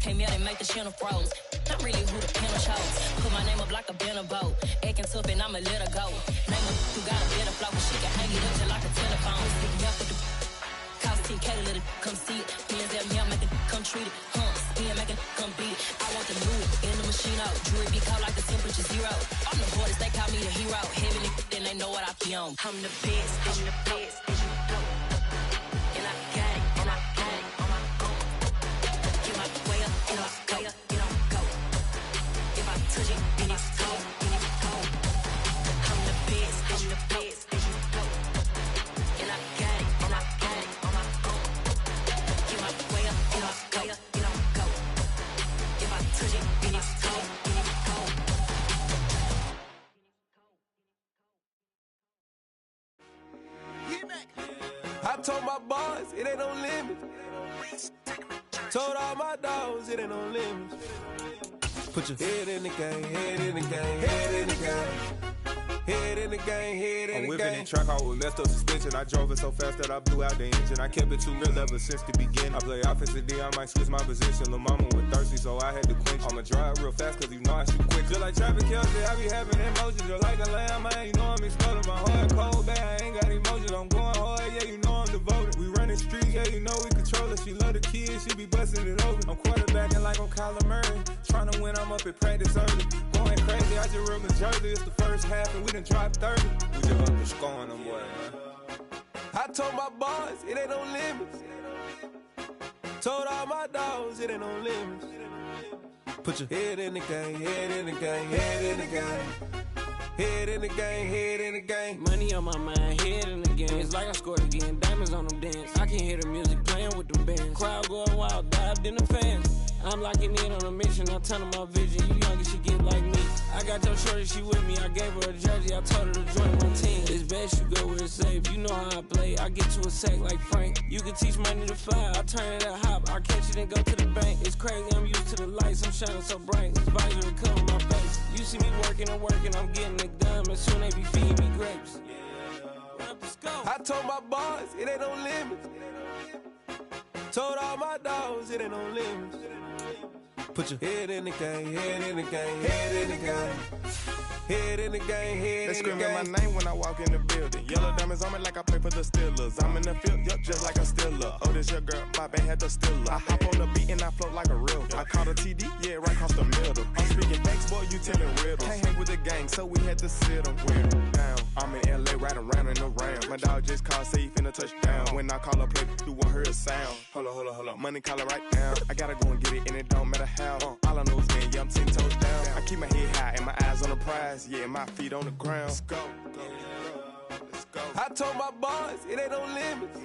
came out and make the channel froze. I'm really who the panel shows. Put my name up like a banner boat. Acting tough and I'ma let her go. Name her who got a better flow, cause she can hang it up just like a telephone. Sticking up with the cost 10K to let it come see it. Hands at me, I make it come treat it. Spin, make it come beat it. I want the new in the machine out. Jewelry be caught like the temperature zero. I'm the hardest, they call me the hero. Heavenly, then they know what I be on. I'm the best, I'm the best, and you know. And I got it, and I got it on my own. Get my way up, get my way up, get on go. If I touch it, then it's cold, then it's cold. I'm the best, and you know. And I got it, and I got it on my own. Get my way up, get my way up, get on go. If I touch it, then it's cold, then it's cold. I told my boys it ain't no limits. Told all my dogs it ain't no limits. Put your head in the game, head in the game, head in the game. Head in the game, head in the game. I'm whipping in track, I was messed up suspension. I drove it so fast that I blew out the engine. I kept it too real ever since the beginning. I play offensive D, I might switch my position. Lil' mama was thirsty, so I had to quench. I'ma drive real fast, cause you know I shoot quick. Just like traffic Kelsey, I be having emotions. Just like a lamb, man, you know I'm exploding. My heart cold, bad, I ain't got emotions. I'm going hard, yeah, you know I'm devoted. We running streets, yeah, you know we control it. She love the kids, she be busting it open. I'm quarterbacking like I'm Kyler Murray. Trying to win, I'm up at practice early. Going crazy, I just real Jersey. It's the first half and we done dropped 30. We just up to scoring them, boy, man. I told my boys it ain't no limits. Told all my dogs it ain't no limits. Put your head in the game, head in the game, head in the game. Head in the game, head in the game. Money on my mind, head in the game. It's like I scored again, diamonds on them dance. I can hear the music playing with them bands. Crowd going wild, dived in the fans. I'm locking in on a mission, I tell her my vision. You young and she get like me. I got your shorty, she with me. I gave her a jersey, I told her to join my team. It's best you go where it's safe. You know how I play. I get to a sack like Frank. You can teach money to fly. I turn it up hop. I catch it and go to the bank. It's crazy, I'm used to the lights. I'm shining so bright. This visor will cover my face. You see me working and working. I'm getting it done. And soon they be feeding me grapes. I told my boys it ain't no limits. Told all my dogs it ain't no limits. Put your head in the game, head in the game, head in the game. Head in the game, head in the game. They screaming my name when I walk in the building. Yellow diamonds on me like I play for the Steelers. I'm in the field, yup, just like a Steeler. Oh, this your girl, my band had the Steeler. I hop on the beat and I float like a real. I caught a TD, yeah, right across the middle. I'm speaking thanks, boy, you telling riddles. Can't hang with the gang, so we had to sit them down. I'm in LA, riding around and around. My dog just called, say he finna touchdown. When I call a play, do want her a sound. Hold up, money calling right now. I gotta go and get it, and it don't matter how. All I know is, man, yeah, I'm 10 toes down. I keep my head high and my eyes on the prize. Yeah, my feet on the ground. Let's go. I told my boys it ain't no limits.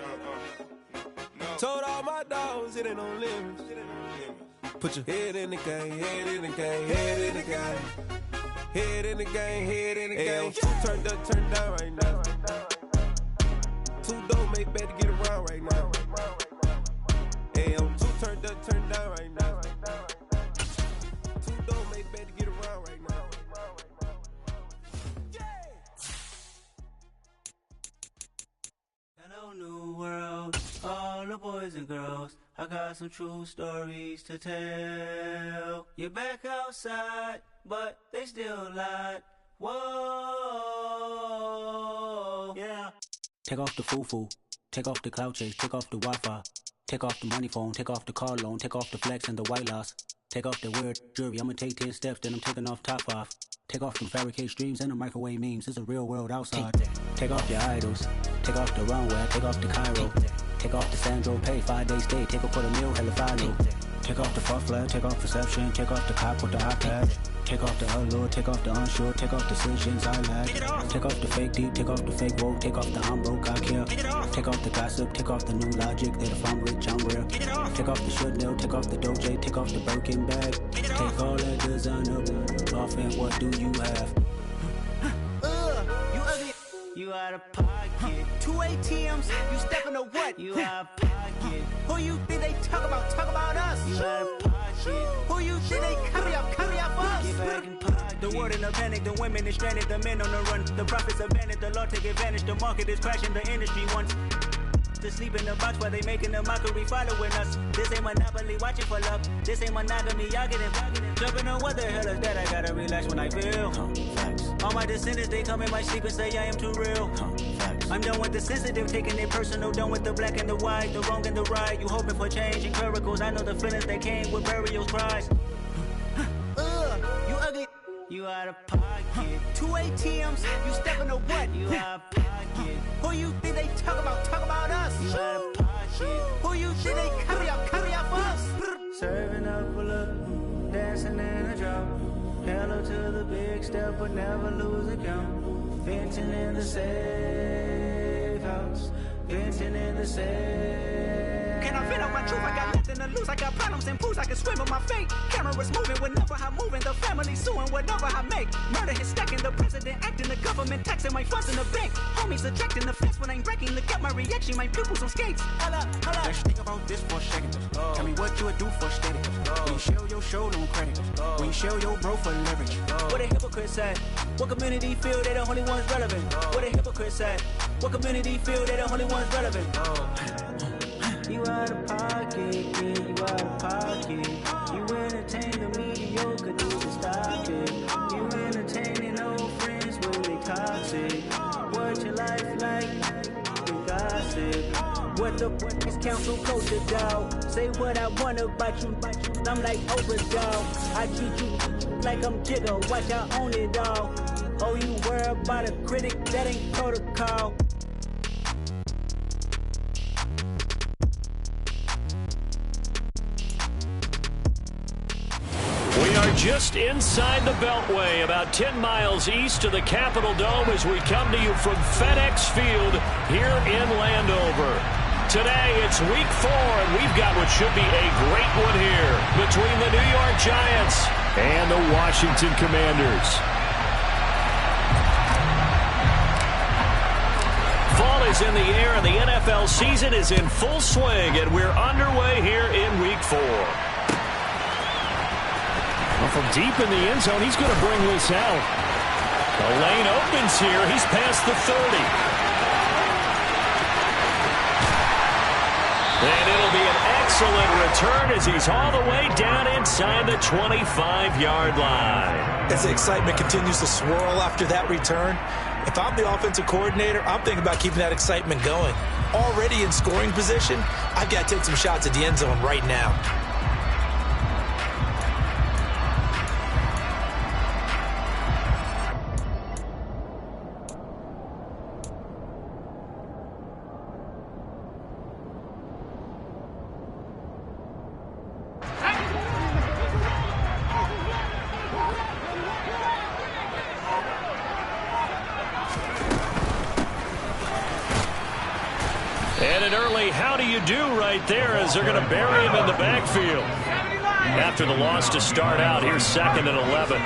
Told all my dogs it ain't no limits. Put your head in the game, head in the game, head in the game. Head in the game, head in the game. Two turned up, turned down right now. Two don't make bad to get around right now. Hey, I'm two turned up, turned down right now. Two don't make bad to get around right now. Hello, new world, all the boys and girls. I got some true stories to tell. You're back outside, but they still lied. Whoa, yeah. Take off the foo-foo, take off the cloud chase, take off the Wi-Fi, take off the money phone, take off the car loan, take off the flex and the white loss, take off the weird jewelry. I'ma take 10 steps, then I'm taking off top 5. Take off them fabricated streams and the microwave memes. It's a real world outside. Take off your idols, take off the runway, take off the Cairo, take off the Sandro pay, 5-day stay, take a $250,000, hella follow. Take off the far flag, take off perception, take off the cop with the iPad. Take off the allure, take off the unsure, take off decisions I lack. Take off the fake deep, take off the fake woke, take off the I'm broke, I care. Take off the gossip, take off the new logic that if I'm rich, I'm rare. Take off the Chanel, take off the Doja, take off the Birkin bag. Take all that designer off and what do you have? You ugly. You out of pocket. 2 ATMs, you stepping to what? You out of pocket. Who you think they talk about? Talk about us. You out of pocket. Who you think they copy up us? Get back in pocket. The world in a panic, the women is stranded, the men on the run. The profits abandoned, the law take advantage. The market is crashing, the industry wants. to sleep in the box while they making a mockery following us. This ain't Monopoly watching for love. This ain't monogamy, y'all get it. Jumping on what the hell is that? I gotta relax when I feel. All my descendants, they come in my sleep and say I am too real. I'm done with the sensitive, taking it personal. Done with the black and the white, the wrong and the right. You hoping for change and miracles. I know the feelings that came with burials, cries. You ugly. You out of pocket. 2 ATMs, you stepping to what? You out of pocket. Who you think they talk about? Talk about us. You out of pocket. Who you think they carry up for us? Serving up a look, dancing in a drop. Hello to the big step, but never lose a count. Venting in the safe house. Venting in the safe. Can I vent out my truth? I got nothing to lose. I got problems and fools. I can swim with my fate. Cameras moving whenever I'm moving. The family suing whatever I make. Murder is stacking. The president acting. The government taxing my funds in the bank. Homies attracting the fence when I'm breaking. Look at my reaction. My pupils on skates. Hold up. Let's think about this for a second. Tell me what you would do for steady. When you show your show, no credit. When you show your bro for leverage. What a hypocrite said. What community feel they the only ones relevant? What a hypocrite said. What community feel they the only ones relevant? You out of pocket, yeah, you out of pocket. You entertain the mediocre, need to stop it. You entertaining old friends when they toxic. What your life like? You gossip. What the fuck is council culture, dog? Say what I want about you. I'm like Oprah, dog. I treat you like I'm Jigga. Watch I own it, dog. Oh, you worry about a critic? That ain't protocol. We are just inside the Beltway, about 10 miles east of the Capitol Dome as we come to you from FedEx Field here in Landover. Today, it's week 4, and we've got what should be a great one here between the New York Giants and the Washington Commanders. Fall is in the air, and the NFL season is in full swing, and we're underway here in week 4. Well, from deep in the end zone, he's going to bring this out. The lane opens here. He's past the 30. And it'll be an excellent return as he's all the way down inside the 25-yard line. As the excitement continues to swirl after that return, if I'm the offensive coordinator, I'm thinking about keeping that excitement going. Already in scoring position, I've got to take some shots at the end zone right now. And an early how do you do right there as they're going to bury him in the backfield. After the loss to start out, here's 2nd and 11.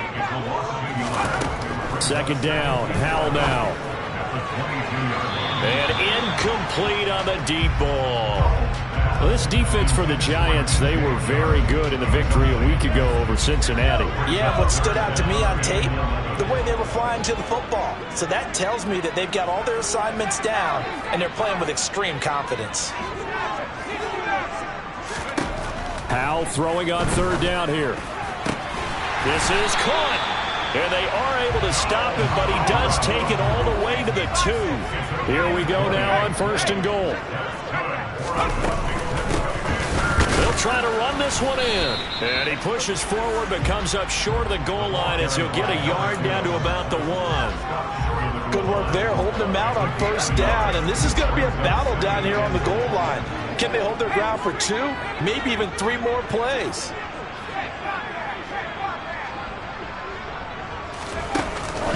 2nd down, Howell now. And incomplete on the deep ball. Well, this defense for the Giants, they were very good in the victory a week ago over Cincinnati. Yeah, what stood out to me on tape, the way they were flying to the football. So that tells me that they've got all their assignments down, and they're playing with extreme confidence. Howell throwing on 3rd down here. This is caught. And they are able to stop him, but he does take it all the way to the 2. Here we go now on 1st and goal. They'll try to run this one in. And he pushes forward but comes up short of the goal line as he'll get a yard down to about the 1. Good work there, holding them out on 1st down. And this is going to be a battle down here on the goal line. Can they hold their ground for 2, maybe even 3 more plays?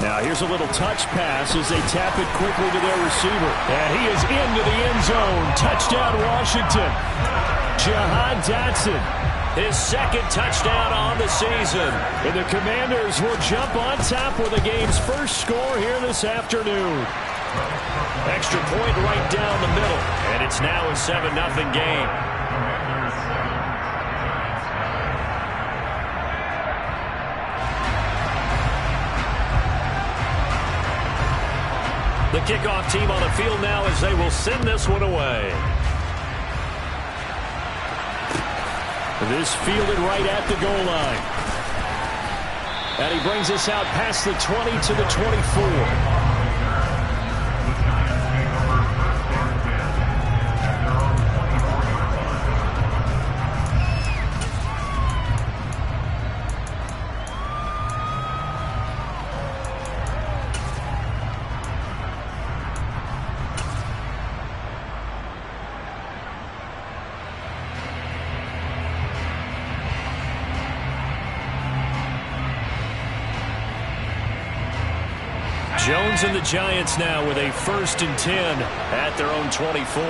Now here's a little touch pass as they tap it quickly to their receiver. And he is into the end zone. Touchdown, Washington. Jahan Dotson, his 2nd touchdown on the season. And the Commanders will jump on top with the game's first score here this afternoon. Extra point right down the middle. And it's now a 7-0 game. The kickoff team on the field now as they will send this one away. This fielded right at the goal line. And he brings us out past the 20 to the 24. Jones and the Giants now with a 1st and 10 at their own 24.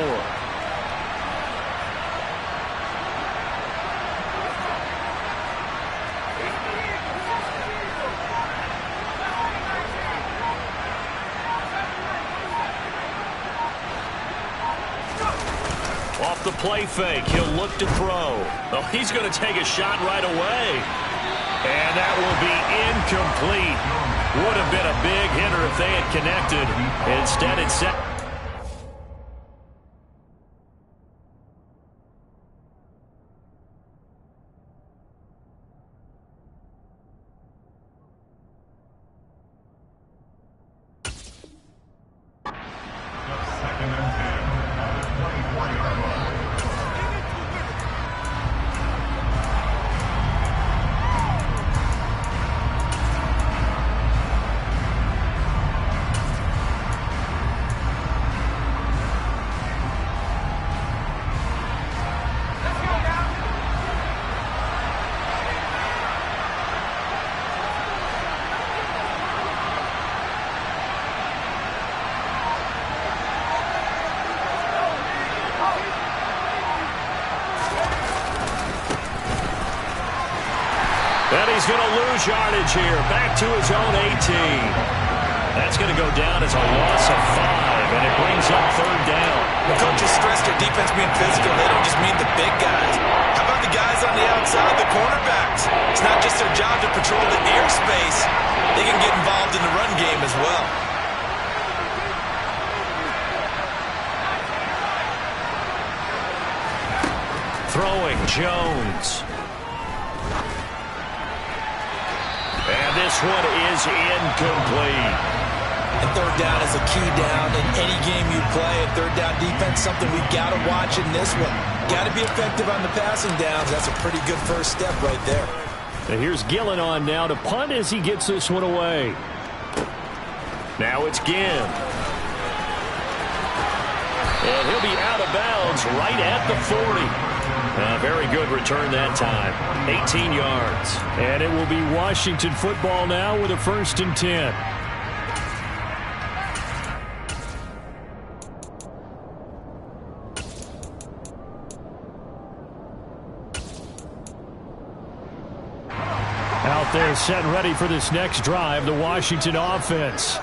Off the play fake, he'll look to throw. Oh, he's going to take a shot right away. And that will be incomplete. Would have been a big hitter if they had connected. Instead, it's set. And he's going to lose yardage here. Back to his own 18. That's going to go down as a loss of 5, and it brings up 3rd down. The coaches stress their defense being physical. They don't just mean the big guys. How about the guys on the outside, the cornerbacks? It's not just their job to patrol the airspace. They can get involved in the run game as well. Throwing Jones. And this one is incomplete. And 3rd down is a key down in any game you play. And 3rd down defense, something we've got to watch in this one. Got to be effective on the passing downs. That's a pretty good first step right there. And here's Gillen on now to punt as he gets this one away. Now it's Ginn. And he'll be out of bounds right at the 40. Very good return that time. 18 yards. And it will be Washington football now with a 1st and 10. Out there set and ready for this next drive, the Washington offense.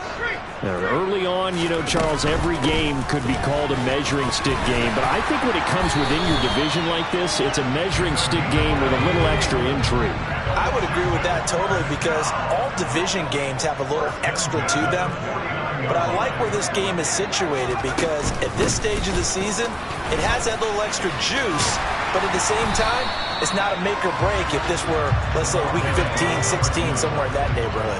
Early on, you know, Charles, every game could be called a measuring stick game. But I think when it comes within your division like this, it's a measuring stick game with a little extra intrigue. I would agree with that totally because all division games have a little extra to them. But I like where this game is situated because at this stage of the season, it has that little extra juice. But at the same time, it's not a make or break if this were, let's say, week 15, 16, somewhere in that neighborhood.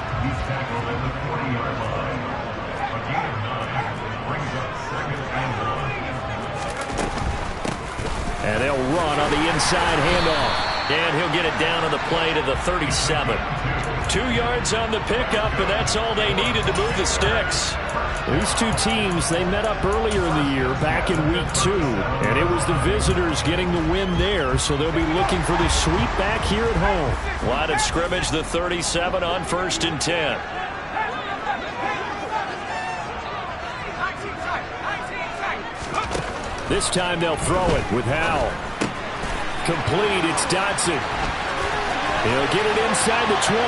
And they'll run on the inside handoff. And he'll get it down on the play to the 37. 2 yards on the pickup, and that's all they needed to move the sticks. These two teams, they met up earlier in the year, back in week 2. And it was the visitors getting the win there, so they'll be looking for the sweep back here at home. Line of scrimmage, the 37 on 1st and 10. This time they'll throw it with Howell. Complete, it's Dotson. He'll get it inside the 20.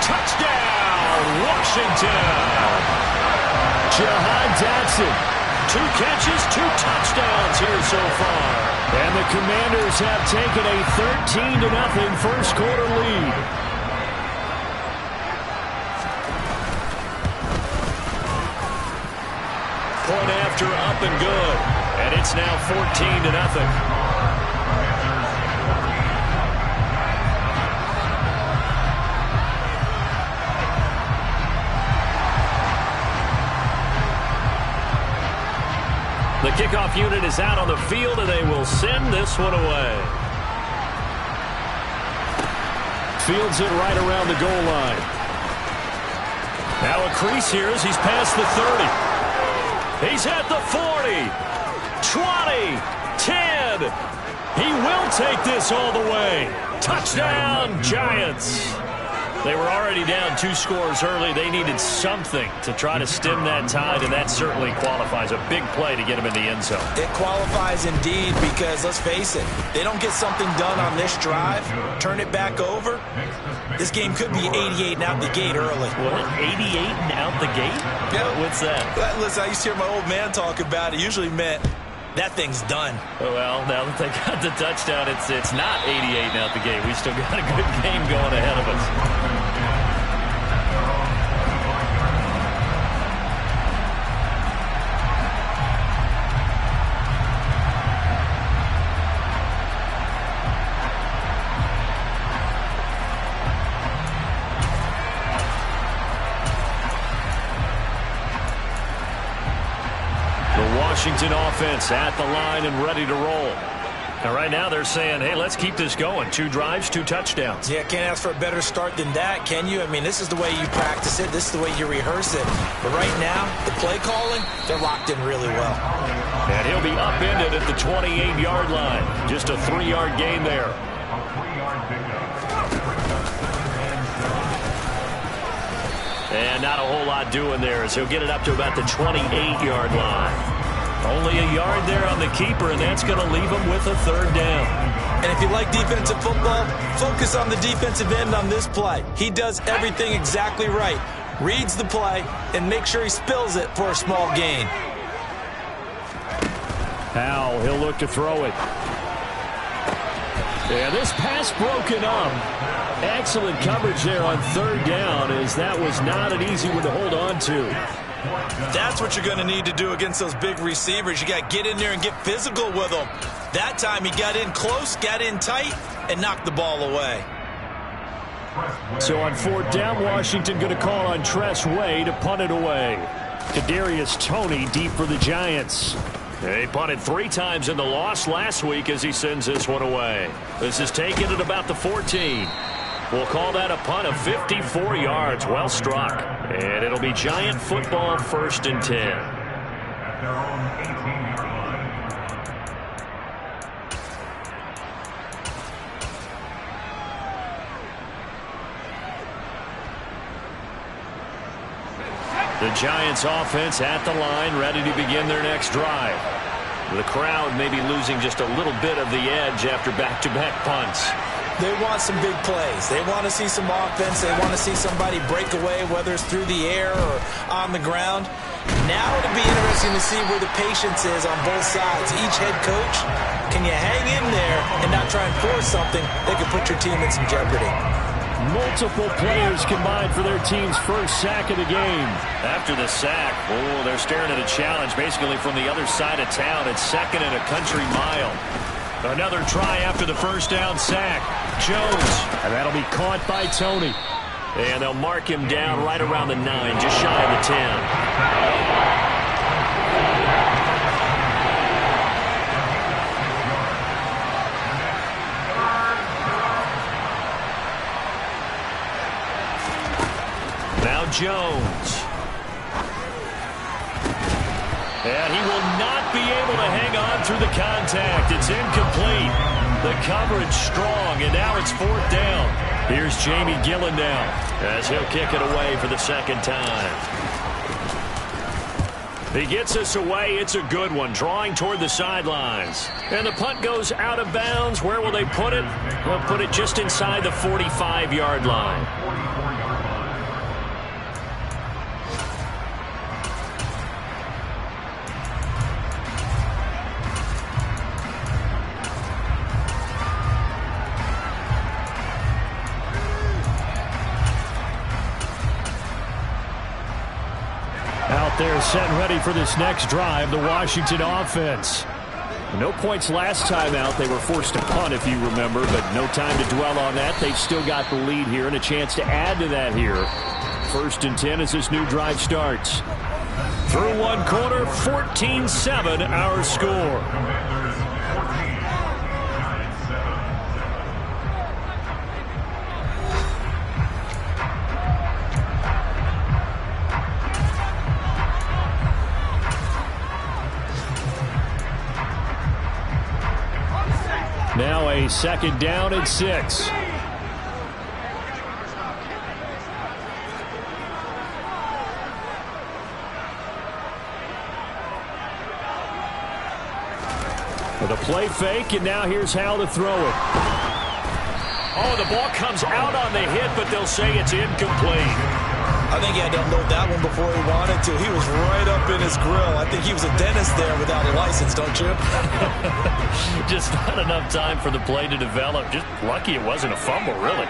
Touchdown, Washington! Jahan Dotson. 2 catches, 2 touchdowns here so far. And the Commanders have taken a 13-0 first quarter lead. going after up and good. And it's now 14-0. The kickoff unit is out on the field, and they will send this one away. Fields it right around the goal line. Now a crease here as he's past the 30. He's at the 40. 20. 10. He will take this all the way. Touchdown, Giants. They were already down 2 scores early. They needed something to try to stem that tide, and that certainly qualifies. A big play to get him in the end zone. It qualifies indeed because, let's face it, they don't get something done on this drive, turn it back over, this game could be 88 and out the gate early. What, 88 and out the gate? Yeah. What's that? Listen, I used to hear my old man talk about it. Usually meant that thing's done. Well, now that they got the touchdown, it's not 88 and out the gate. We still got a good game going ahead of us. Washington offense at the line and ready to roll. And right now they're saying, hey, let's keep this going. 2 drives, 2 touchdowns. Yeah, can't ask for a better start than that, can you? I mean, this is the way you practice it. This is the way you rehearse it. But right now, the play calling, they're locked in really well. And he'll be upended at the 28-yard line. Just a 3-yard gain there. And not a whole lot doing there as he'll get it up to about the 28-yard line. Only a yard there on the keeper, and that's going to leave him with a 3rd down. And if you like defensive football, focus on the defensive end on this play. He does everything exactly right. Reads the play and make sure he spills it for a small gain. Howell, he'll look to throw it. Yeah, this pass broken up. Excellent coverage there on 3rd down, as that was not an easy one to hold on to. That's what you're going to need to do against those big receivers. You got to get in there and get physical with them. That time he got in close, got in tight, and knocked the ball away. So on 4th down, Washington going to call on Tress Way to punt it away. Kadarius Toney deep for the Giants. They punted 3 times in the loss last week as he sends this one away. This is taken at about the 14. We'll call that a punt of 54 yards. Well struck. And it'll be Giant football 1st and 10. The Giants offense at the line, ready to begin their next drive. The crowd may be losing just a little bit of the edge after back-to-back punts. They want some big plays. They want to see some offense. They want to see somebody break away, whether it's through the air or on the ground. Now it'll be interesting to see where the patience is on both sides. Each head coach, can you hang in there and not try and force something that could put your team in some jeopardy? Multiple players combined for their team's 1st sack of the game. After the sack, they're staring at a challenge basically from the other side of town. It's 2nd and a country mile. Another try after the 1st down sack. Jones, and that'll be caught by Toney. And they'll mark him down right around the 9, just shy of the 10. Now Jones. And he will not be able to hang on through the contact. It's incomplete. The coverage strong, and now it's 4th down. Here's Jamie Gillen now as he'll kick it away for the 2nd time. He gets us away. It's a good one, drawing toward the sidelines. And the punt goes out of bounds. Where will they put it? They'll put it just inside the 45-yard line. there set ready for this next drive, the Washington offense. No points last time out. They were forced to punt, if you remember, but no time to dwell on that. They've still got the lead here and a chance to add to that here. 1st and 10 as this new drive starts. Through one quarter, 14-7 our score. Now a 2nd down and 6. With a play fake, and now here's Hal to throw it. Oh, the ball comes out on the hit, but they'll say it's incomplete. I think he had to unload that one before he wanted to. He was right up in his grill. I think he was a dentist there without a license, don't you? Just not enough time for the play to develop. Just lucky it wasn't a fumble, really.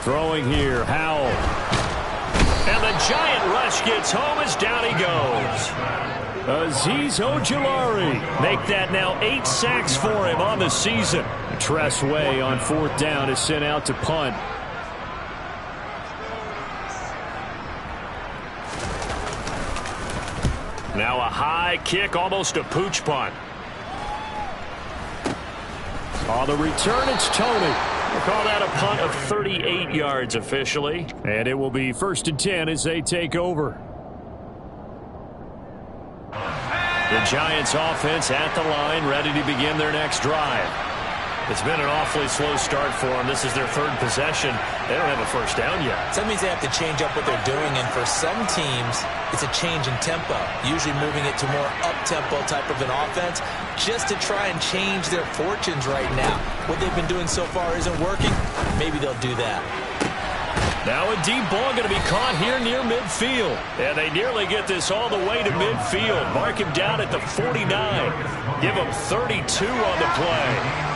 Throwing here, Howell. And the giant rush gets home as down he goes. Azeez Ojulari make that now 8 sacks for him on the season. Tress Way on 4th down is sent out to punt. Now a high kick, almost a pooch punt. On the return, it's Tony. We'll call that a punt of 38 yards officially. And it will be 1st and 10 as they take over. The Giants offense at the line, ready to begin their next drive. It's been an awfully slow start for them. This is their 3rd possession. They don't have a 1st down yet. So that means they have to change up what they're doing, and for some teams, it's a change in tempo, usually moving it to more up-tempo type of an offense, just to try and change their fortunes right now. What they've been doing so far isn't working. Maybe they'll do that. Now a deep ball going to be caught here near midfield. And they nearly get this all the way to midfield. Mark him down at the 49. Give him 32 on the play.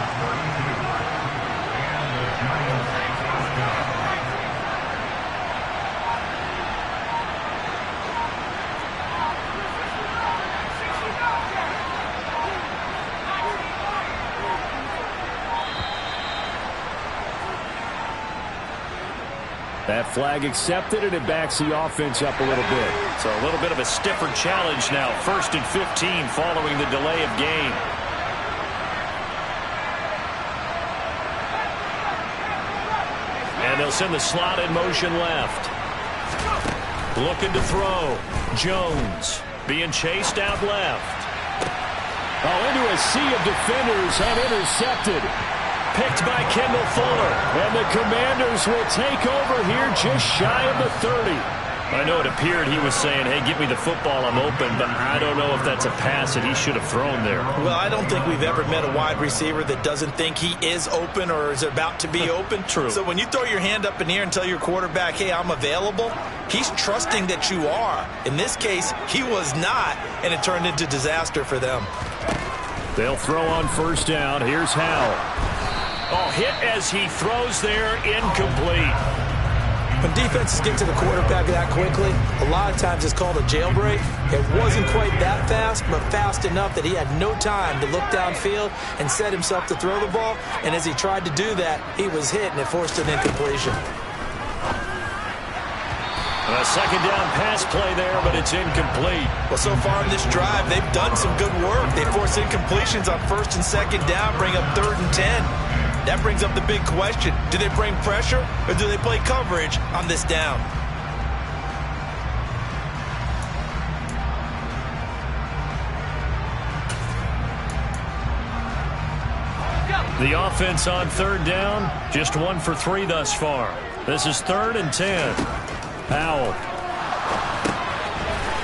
That flag accepted, and it backs the offense up a little bit. So a little bit of a stiffer challenge now. 1st and 15 following the delay of game. And they'll send the slot in motion left. Looking to throw. Jones being chased out left. Oh, into a sea of defenders and intercepted. Picked by Kendall Fuller. And the Commanders will take over here just shy of the 30. I know it appeared he was saying, hey, give me the football, I'm open, but I don't know if that's a pass that he should have thrown there. Well, I don't think we've ever met a wide receiver that doesn't think he is open or is about to be open. True. So when you throw your hand up in the air and tell your quarterback, hey, I'm available, he's trusting that you are. In this case, he was not, and it turned into disaster for them. They'll throw on 1st down. Here's Howell. Oh, hit as he throws there, incomplete. When defenses get to the quarterback that quickly, a lot of times it's called a jailbreak. It wasn't quite that fast, but fast enough that he had no time to look downfield and set himself to throw the ball. And as he tried to do that, he was hit, and it forced an incompletion. A 2nd down pass play there, but it's incomplete. Well, so far in this drive, they've done some good work. They force incompletions on 1st and 2nd down, bring up 3rd and 10. That brings up the big question. Do they bring pressure or do they play coverage on this down? The offense on 3rd down, just 1 for 3 thus far. This is 3rd and 10. Powell.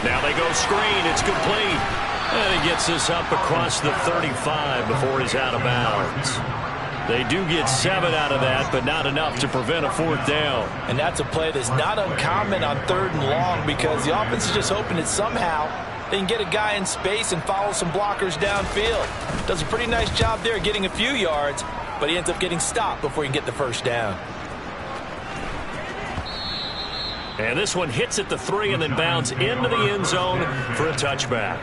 Now they go screen. It's complete. And he gets this up across the 35 before he's out of bounds. They do get 7 out of that, but not enough to prevent a 4th down. And that's a play that's not uncommon on 3rd and long because the offense is just hoping that somehow They can get a guy in space and follow some blockers downfield. Does a pretty nice job there getting a few yards, but he ends up getting stopped before he can get the first down. And this one hits at the 3 and then bounds into the end zone for a touchback.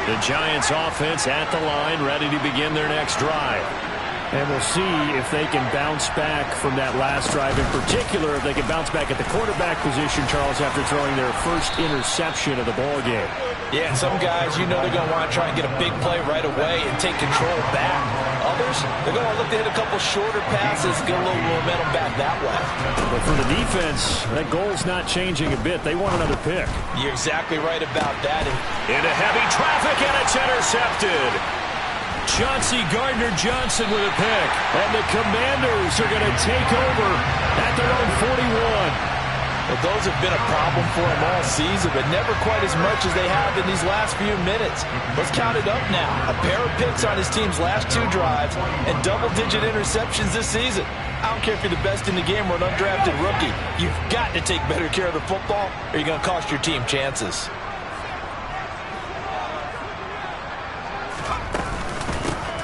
The Giants offense at the line, ready to begin their next drive. And we'll see if they can bounce back from that last drive. In particular, if they can bounce back at the quarterback position, Charles, after throwing their first interception of the ballgame. Yeah, and some guys, you know they're going to want to try and get a big play right away and take control back. Others, they're going to look to hit a couple shorter passes, get a little momentum back that way. But for the defense, that goal's not changing a bit. They want another pick. You're exactly right about that. Into heavy traffic, and it's intercepted. Chauncey Gardner-Johnson with a pick. And the Commanders are going to take over at their own 41. Well, those have been a problem for him all season, but never quite as much as they have in these last few minutes. Let's count it up now. A pair of picks on his team's last 2 drives and double-digit interceptions this season. I don't care if you're the best in the game or an undrafted rookie. You've got to take better care of the football or you're going to cost your team chances.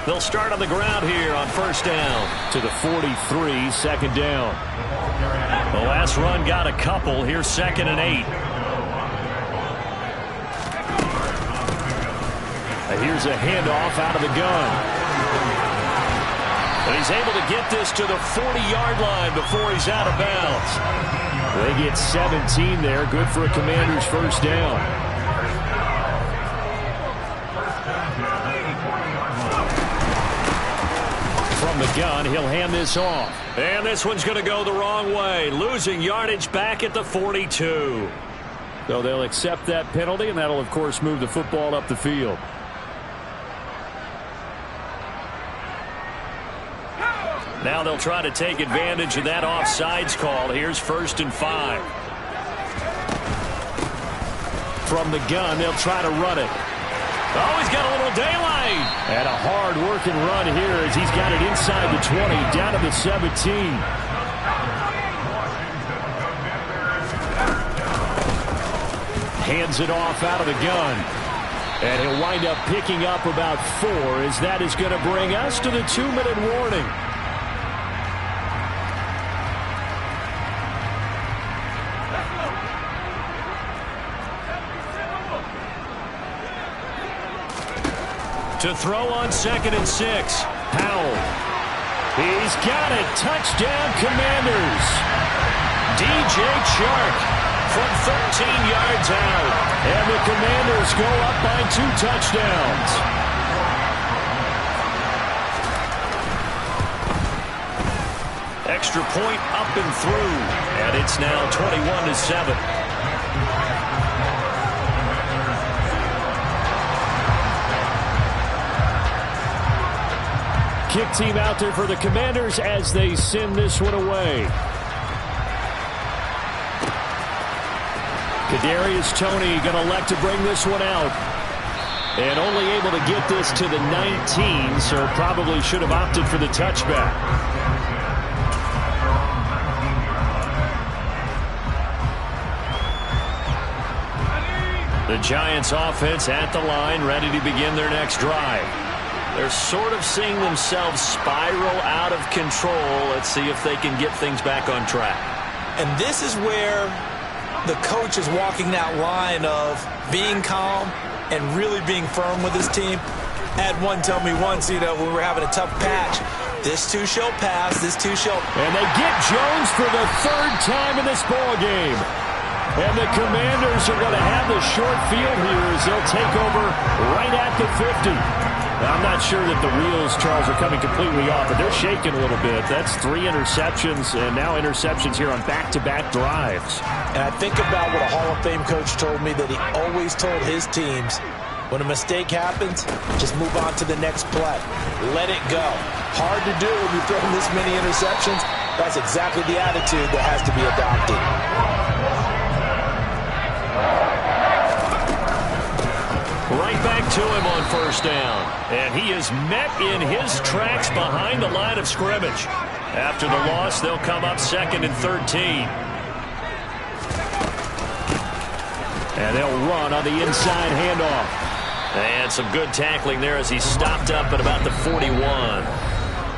They'll start on the ground here on first down to the 43, second down. The last run got a couple. Here's 2nd and 8. Here's a handoff out of the gun. And he's able to get this to the 40-yard line before he's out of bounds. They get 17 there. Good for a Commander's first down. From the gun, he'll hand this off. And this one's going to go the wrong way. Losing yardage back at the 42. So they'll accept that penalty, and that'll, of course, move the football up the field. Now they'll try to take advantage of that offsides call. Here's 1st and 5. From the gun, they'll try to run it. Oh, he's got a little daylight. And a hard-working run here as he's got it inside the 20, down to the 17. Hands it off out of the gun. And he'll wind up picking up about 4 as that is going to bring us to the 2-minute warning. To throw on 2nd and 6. Powell. He's got it. Touchdown, Commanders. DJ Chark from 13 yards out. And the Commanders go up by 2 touchdowns. Extra point up and through. And it's now 21-7. Kick team out there for the Commanders as they send this one away. Kadarius Toney going to elect to bring this one out. And only able to get this to the 19, so probably should have opted for the touchback. The Giants offense at the line, ready to begin their next drive. They're sort of seeing themselves spiral out of control. Let's see if they can get things back on track. And this is where the coach is walking that line of being calm and really being firm with his team. I had one tell me once, when we were having a tough patch, this too shall pass, this too shall. And they get Jones for the 3rd time in this ball game. And the Commanders are going to have the short field here as they'll take over right at the 50. Now, I'm not sure that the wheels, Charles, are coming completely off, but they're shaking a little bit. That's 3 interceptions, and now interceptions here on back-to-back drives. And I think about what a Hall of Fame coach told me that he always told his teams, when a mistake happens, just move on to the next play. Let it go. Hard to do when you throw this many interceptions. That's exactly the attitude that has to be adopted. Right back to him on first down. And he is met in his tracks behind the line of scrimmage. After the loss, they'll come up 2nd and 13. And they'll run on the inside handoff. And some good tackling there as he stopped up at about the 41.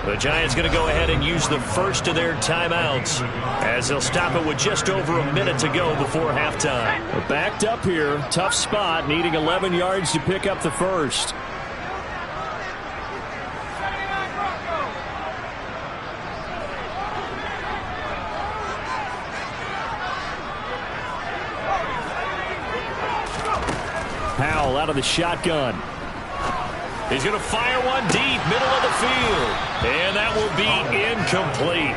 The Giants going to go ahead and use the first of their timeouts as they'll stop it with just over a minute to go before halftime. We're backed up here. Tough spot, needing 11 yards to pick up the first. Powell out of the shotgun. He's going to fire one deep, middle of the field. And that will be incomplete.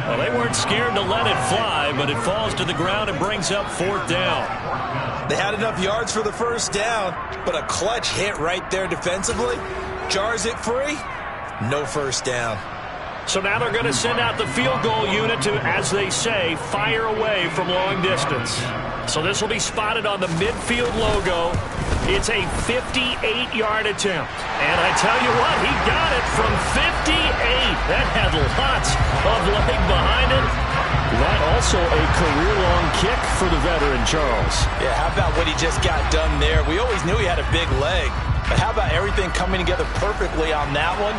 Well, they weren't scared to let it fly, but it falls to the ground and brings up 4th down. They had enough yards for the first down, but a clutch hit right there defensively jars it free. No first down. So now they're going to send out the field goal unit to, as they say, fire away from long distance. So this will be spotted on the midfield logo. It's a 58-yard attempt. And I tell you what, he got it from 58. That had lots of leg behind it. That also a career-long kick for the veteran, Charles. Yeah, how about what he just got done there? We always knew he had a big leg. But how about everything coming together perfectly on that one?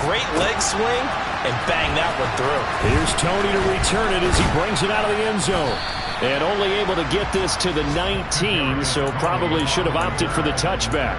Great leg swing, and bang that one through. Here's Tony to return it as he brings it out of the end zone. And only able to get this to the 19, so probably should have opted for the touchback.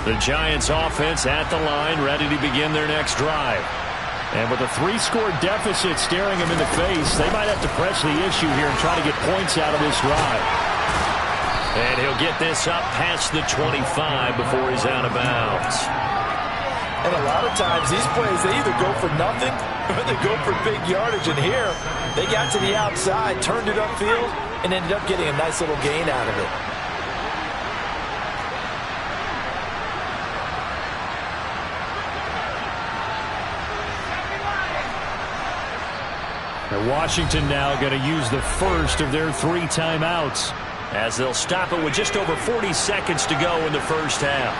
The Giants offense at the line, ready to begin their next drive. And with a 3-score deficit staring him in the face, they might have to press the issue here and try to get points out of this drive. And he'll get this up past the 25 before he's out of bounds. And a lot of times these plays, they either go for nothing or they go for big yardage. And here, they got to the outside, turned it upfield, and ended up getting a nice little gain out of it. And Washington now going to use the first of their 3 timeouts as they'll stop it with just over 40 seconds to go in the first half.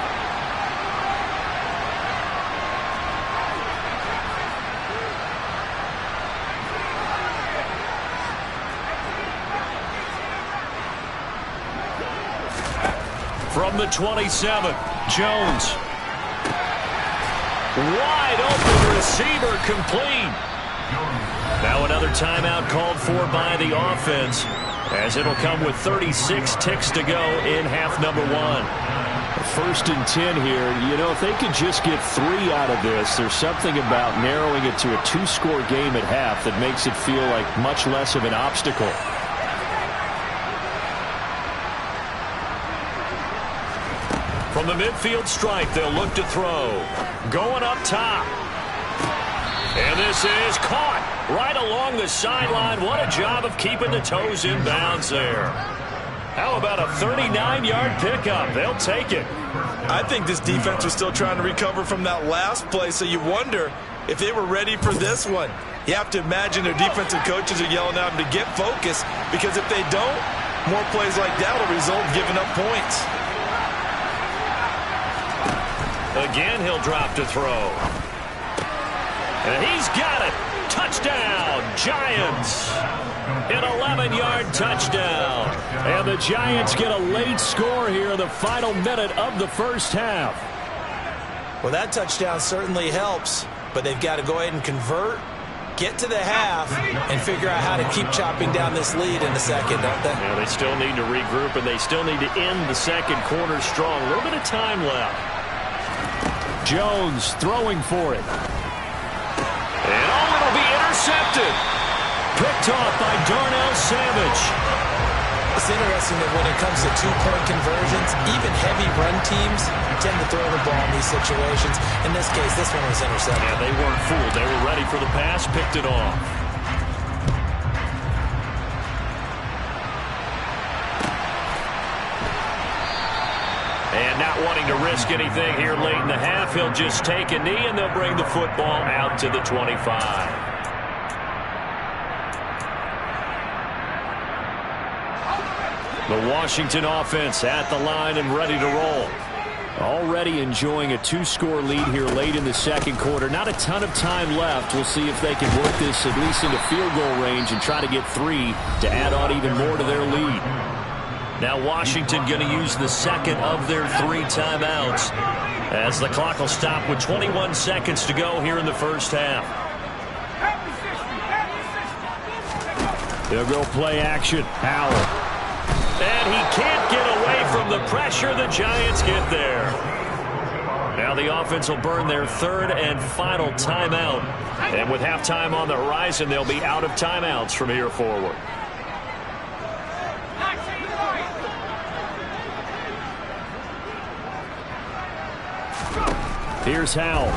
From the 27, Jones. Wide open receiver, complete. Now another timeout called for by the offense as it'll come with 36 ticks to go in half number 1. 1st and 10 here. You know, if they could just get 3 out of this, there's something about narrowing it to a 2-score game at half that makes it feel like much less of an obstacle. From the midfield stripe, they'll look to throw. Going up top. And this is caught right along the sideline. What a job of keeping the toes in bounds there. How about a 39-yard pickup? They'll take it. I think this defense was still trying to recover from that last play, so you wonder if they were ready for this one. You have to imagine their defensive coaches are yelling at them to get focused, because if they don't, more plays like that will result in giving up points. Again, he'll drop to throw. And he's got it. Touchdown, Giants. An 11-yard touchdown. And the Giants get a late score here in the final minute of the first half. Well, that touchdown certainly helps, but they've got to go ahead and convert, get to the half, and figure out how to keep chopping down this lead in the second, don't they? Yeah, they still need to regroup, and they still need to end the second quarter strong. A little bit of time left. Jones throwing for it. And it'll be intercepted. Picked off by Darnell Savage. It's interesting that when it comes to 2-point conversions, even heavy run teams tend to throw the ball in these situations. In this case, this one was intercepted. Yeah, they weren't fooled. They were ready for the pass, picked it off. Not wanting to risk anything here late in the half, he'll just take a knee, and they'll bring the football out to the 25. The Washington offense at the line and ready to roll. Already enjoying a 2-score lead here late in the second quarter. Not a ton of time left. We'll see if they can work this at least into field goal range and try to get 3 to add on even more to their lead. Now Washington going to use the second of their 3 timeouts as the clock will stop with 21 seconds to go here in the first half. They'll go play action. Howell. And he can't get away from the pressure. The Giants get there. Now the offense will burn their 3rd and final timeout. And with halftime on the horizon, they'll be out of timeouts from here forward. Here's Howell.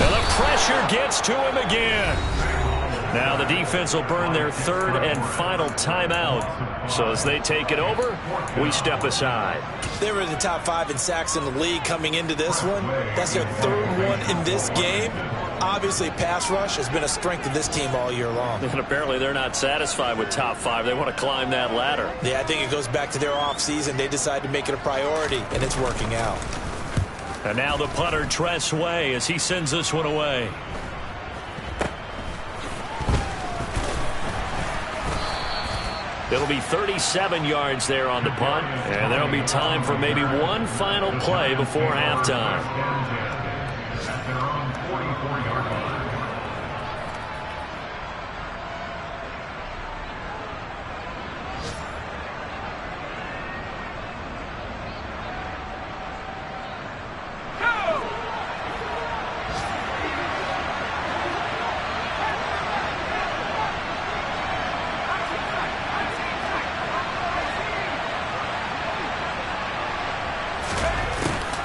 And the pressure gets to him again. Now the defense will burn their 3rd and final timeout. So as they take it over, we step aside. They were in the top 5 in sacks in the league coming into this one. That's their 3rd one in this game. Obviously, pass rush has been a strength of this team all year long. And apparently they're not satisfied with top 5. They want to climb that ladder. Yeah, I think it goes back to their offseason. They decided to make it a priority, and it's working out. And now the punter, Tress Way, as he sends this one away. It'll be 37 yards there on the punt, and there'll be time for maybe one final play before halftime.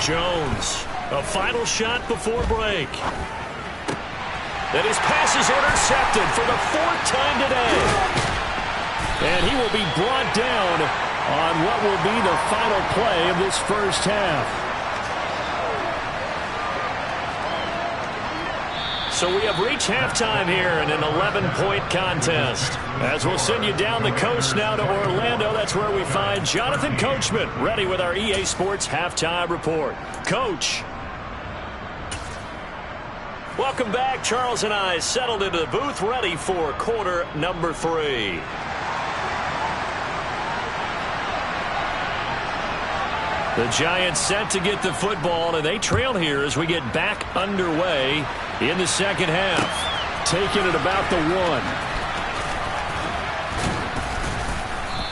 Jones, a final shot before break. And his pass is intercepted for the 4th time today. And he will be brought down on what will be the final play of this first half. So we have reached halftime here in an 11-point contest. As we'll send you down the coast now to Orlando, that's where we find Jonathan Coachman, ready with our EA Sports Halftime Report. Coach. Welcome back. Charles and I settled into the booth, ready for quarter number 3. The Giants set to get the football, and they trail here as we get back underway in the second half. Taking it about the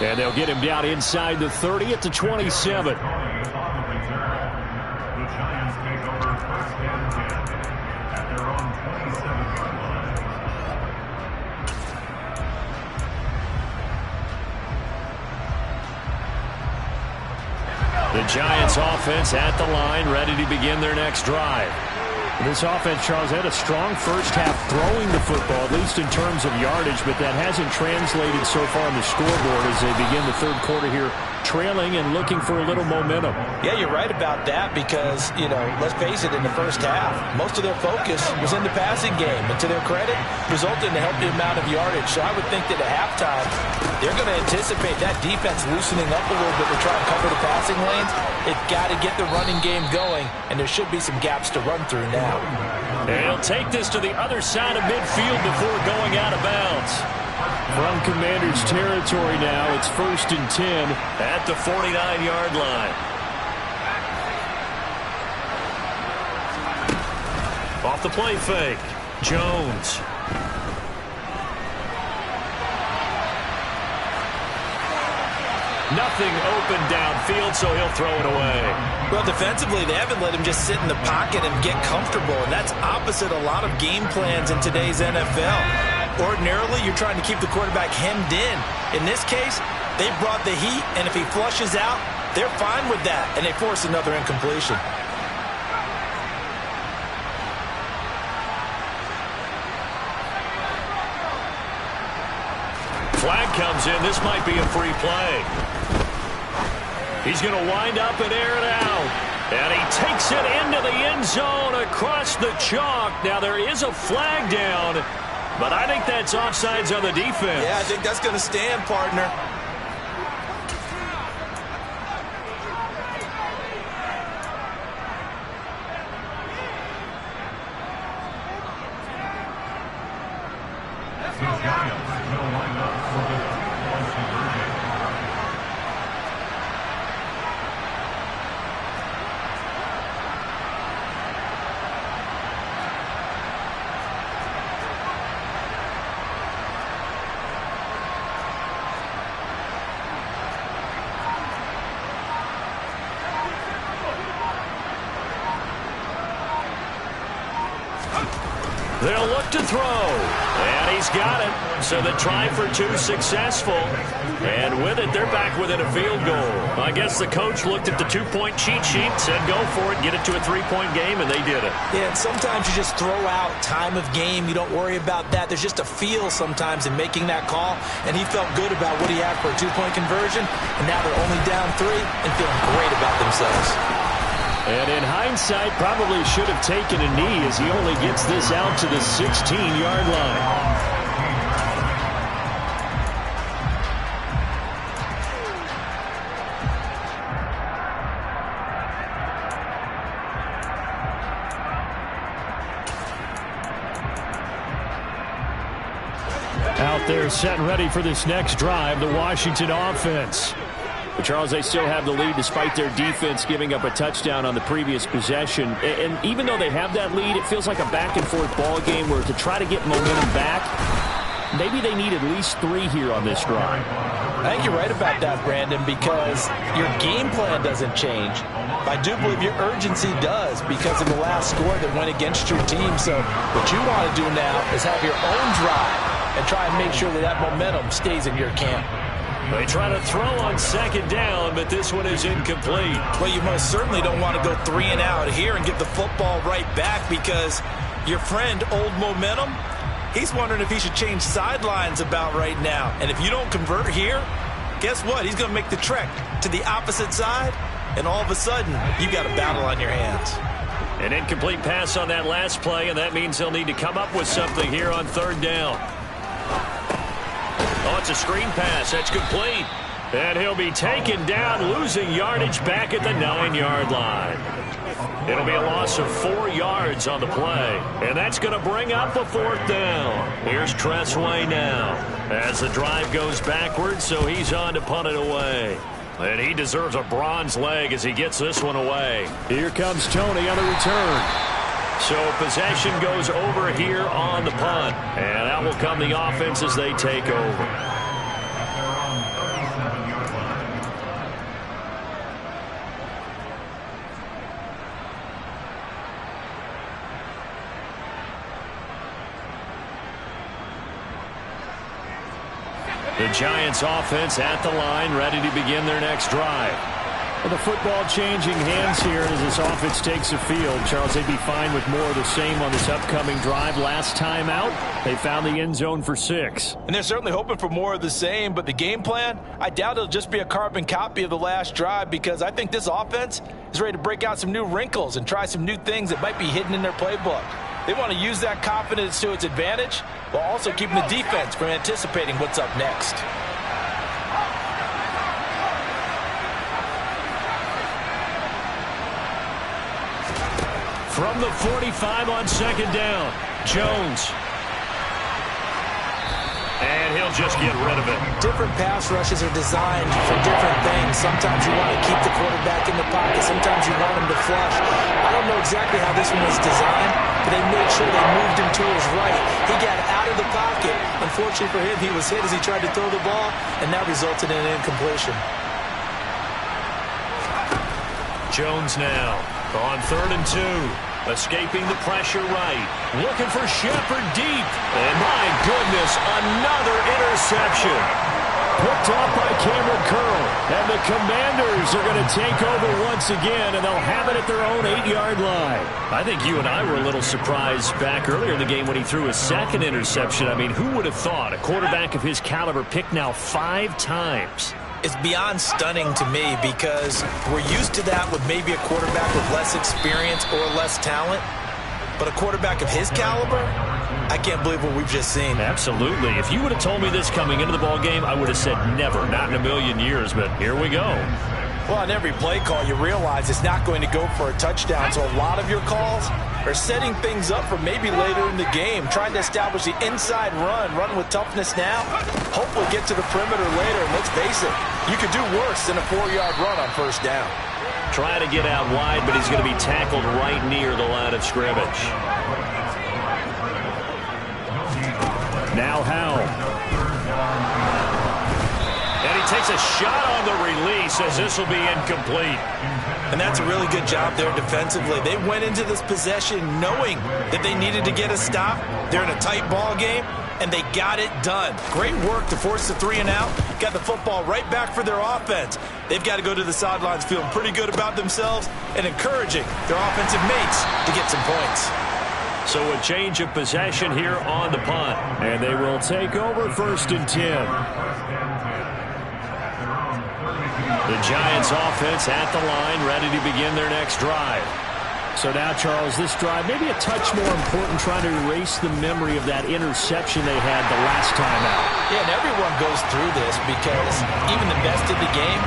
1. And they'll get him down inside the 30 at the 27. The Giants offense at the line, ready to begin their next drive. This offense, Charles, had a strong first half throwing the football, at least in terms of yardage, but that hasn't translated so far on the scoreboard as they begin the third quarter here, trailing and looking for a little momentum. Yeah, you're right about that because, you know, let's face it, in the first half, most of their focus was in the passing game, and to their credit, resulted in a healthy amount of yardage. So I would think that at halftime, they're going to anticipate that defense loosening up a little bit to try and cover the passing lanes. It's got to get the running game going, and there should be some gaps to run through now. And he'll take this to the other side of midfield before going out of bounds. From Commanders territory now, it's 1st and 10 at the 49-yard line. Off the play fake, Jones. Nothing open downfield, so he'll throw it away. Well, defensively, they haven't let him just sit in the pocket and get comfortable, and that's opposite a lot of game plans in today's NFL. Ordinarily, you're trying to keep the quarterback hemmed in. In this case, they brought the heat, and if he flushes out, they're fine with that, and they force another incompletion. Flag comes in. This might be a free play. He's going to wind up and air it out. And he takes it into the end zone across the chalk. Now, there is a flag down, but I think that's offsides on the defense. Yeah, I think that's going to stand, partner. They'll look to throw, and he's got it. So the try for two successful, and with it, they're back within a field goal. I guess the coach looked at the two-point cheat sheet, said go for it, get it to a three-point game, and they did it. Yeah, and sometimes you just throw out time of game. You don't worry about that. There's just a feel sometimes in making that call, and he felt good about what he had for a two-point conversion, and now they're only down 3 and feeling great about themselves. And in hindsight, probably should have taken a knee as he only gets this out to the 16-yard line. Out there set and ready for this next drive, the Washington offense. But Charles, they still have the lead despite their defense giving up a touchdown on the previous possession. And even though they have that lead, it feels like a back-and-forth ball game where to try to get momentum back, maybe they need at least 3 here on this drive. I think you're right about that, Brandon, because your game plan doesn't change. I do believe your urgency does because of the last score that went against your team. So what you want to do now is have your own drive and try and make sure that that momentum stays in your camp. They try to throw on second down, but this one is incomplete. Well, you most certainly don't want to go 3 and out here and give the football right back because your friend, Old Momentum, he's wondering if he should change sidelines about right now. And if you don't convert here, guess what? He's going to make the trek to the opposite side, and all of a sudden, you got a battle on your hands. An incomplete pass on that last play, and that means they'll need to come up with something here on third down. Oh, it's a screen pass. That's complete. And he'll be taken down, losing yardage back at the 9-yard line. It'll be a loss of 4 yards on the play. And that's going to bring up a 4th down. Here's Tressway now as the drive goes backwards, so he's on to punt it away. And he deserves a bronze leg as he gets this one away. Here comes Tony on the return. So possession goes over here on the punt. And out will come the offense as they take over. The Giants offense at the line, ready to begin their next drive. Well, the football changing hands here as this offense takes the field. Charles, they'd be fine with more of the same on this upcoming drive. Last time out, they found the end zone for 6. And they're certainly hoping for more of the same, but the game plan, I doubt it'll just be a carbon copy of the last drive because I think this offense is ready to break out some new wrinkles and try some new things that might be hidden in their playbook. They want to use that confidence to its advantage while also keeping the defense from anticipating what's up next. From the 45 on second down, Jones. And he'll just get rid of it. Different pass rushes are designed for different things. Sometimes you want to keep the quarterback in the pocket. Sometimes you want him to flush. I don't know exactly how this one was designed, but they made sure they moved him to his right. He got out of the pocket. Unfortunately for him, he was hit as he tried to throw the ball, and that resulted in an incompletion. Jones now on 3rd and 2. Escaping the pressure right. Looking for Shepard deep. And my goodness, another interception. Picked off by Cameron Curl. And the Commanders are going to take over once again, and they'll have it at their own 8-yard line. I think you and I were a little surprised back earlier in the game when he threw his 2nd interception. I mean, who would have thought a quarterback of his caliber picked now 5 times? is beyond stunning to me because we're used to that with maybe a quarterback with less experience or less talent. But a quarterback of his caliber, I can't believe what we've just seen. Absolutely. If you would have told me this coming into the ball game, I would have said never, not in a million years, but here we go. Well, on every play call, you realize it's not going to go for a touchdown, so a lot of your calls are setting things up for maybe later in the game, trying to establish the inside run with toughness now, hopefully get to the perimeter later, and let's face it, you could do worse than a 4-yard run on first down. Trying to get out wide, but he's going to be tackled right near the line of scrimmage. Now Howell. And he takes a shot on the release as this will be incomplete. And that's a really good job there defensively. They went into this possession knowing that they needed to get a stop. They're in a tight ball game, and they got it done. Great work to force the 3 and out. Got the football right back for their offense. They've got to go to the sidelines feeling pretty good about themselves and encouraging their offensive mates to get some points. So a change of possession here on the punt. And they will take over 1st and 10. The Giants offense at the line, ready to begin their next drive. So now, Charles, this drive maybe a touch more important, trying to erase the memory of that interception they had the last time out. Yeah, and everyone goes through this because even the best of the game,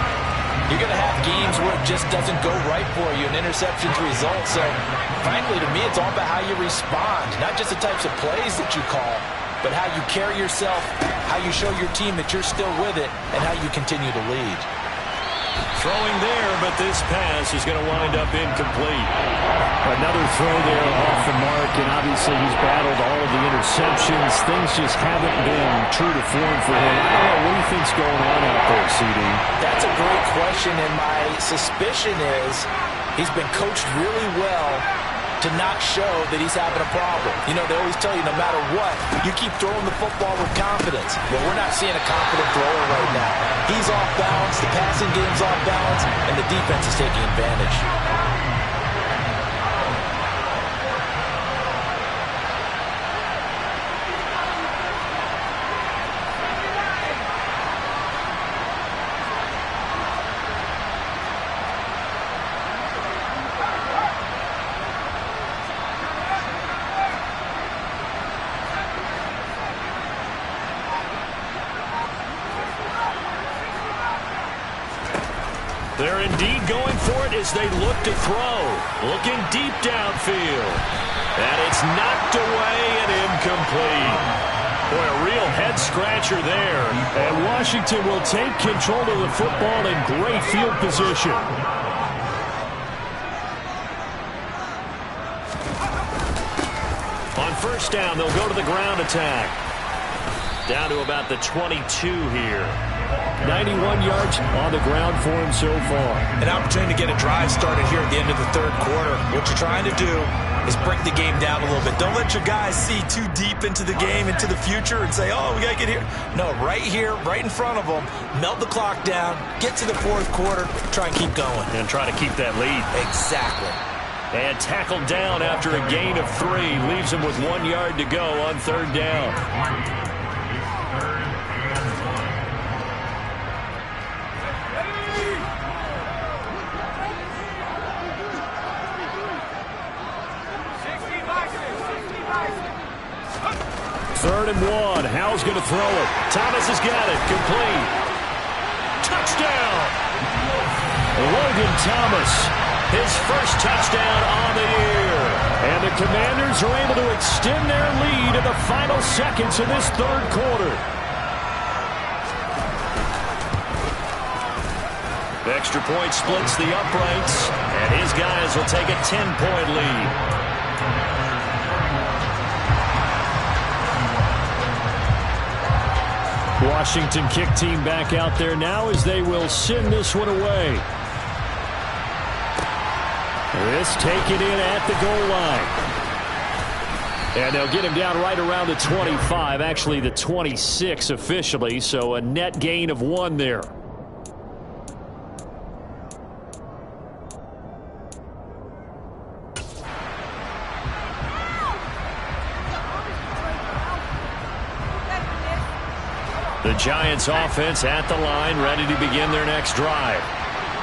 you're going to have games where it just doesn't go right for you, and interceptions result. So, frankly, to me, it's all about how you respond, not just the types of plays that you call, but how you carry yourself, how you show your team that you're still with it, and how you continue to lead. Throwing there, but this pass is going to wind up incomplete. Another throw there off the mark, and obviously he's battled all of the interceptions. Things just haven't been true to form for him. I don't know, what do you think's going on out there, CD? That's a great question, and my suspicion is he's been coached really well to not show that he's having a problem. You know, they always tell you no matter what, you keep throwing the football with confidence. Well, we're not seeing a confident thrower right now. He's off balance, the passing game's off balance, and the defense is taking advantage. They're indeed going for it as they look to throw. Looking deep downfield. And it's knocked away and incomplete. Boy, a real head-scratcher there. And Washington will take control of the football in great field position. On first down, they'll go to the ground attack. Down to about the 22 here. 91 yards on the ground for him so far. An opportunity to get a drive started here at the end of the third quarter. What you're trying to do is break the game down a little bit. Don't let your guys see too deep into the game, into the future, and say, oh, we got to get here. No, right here, right in front of them, melt the clock down, get to the fourth quarter, try and keep going. And try to keep that lead. Exactly. And tackled down after a gain of 3. Leaves him with 1 yard to go on third down. Third and 1. Howell's going to throw it. Thomas has got it. Complete. Touchdown. Logan Thomas. His first touchdown on the year. And the Commanders are able to extend their lead in the final seconds of this third quarter. The extra point splits the uprights. And his guys will take a 10-point lead. Washington kick team back out there now as they will send this one away. This taken in at the goal line. And they'll get him down right around the 25, actually the 26 officially, so a net gain of 1 there. The Giants offense at the line, ready to begin their next drive.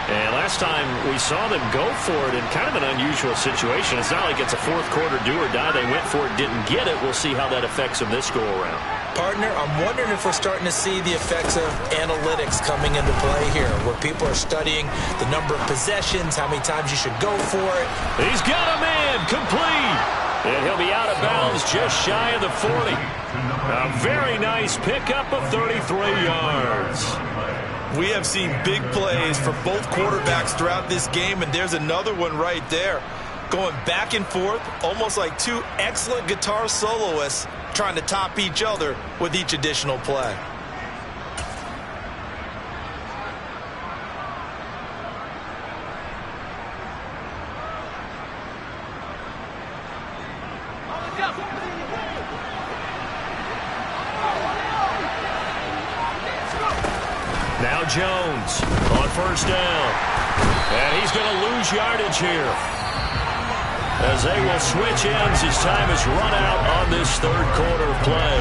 And last time we saw them go for it in kind of an unusual situation. It's not like it's a fourth quarter do or die. They went for it, didn't get it. We'll see how that affects them this go-around. Partner, I'm wondering if we're starting to see the effects of analytics coming into play here, where people are studying the number of possessions, how many times you should go for it. He's got him in, complete. And he'll be out of bounds just shy of the 40. A very nice pickup of 33 yards. We have seen big plays for both quarterbacks throughout this game, and there's another one right there. Going back and forth, almost like two excellent guitar soloists trying to top each other with each additional play. Now Jones on first down. And he's going to lose yardage here, as they will switch ends as time has run out on this third quarter of play.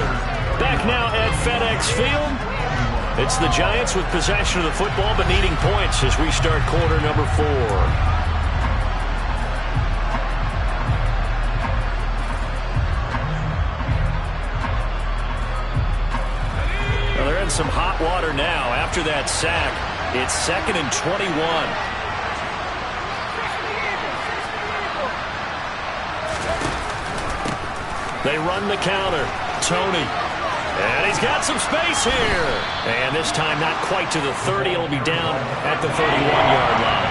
Back now at FedEx Field. It's the Giants with possession of the football but needing points as we start quarter number 4. Well, they're in some hot water now after that sack. It's 2nd and 21. They run the counter. Tony. And he's got some space here. And this time not quite to the 30. It'll be down at the 31-yard line.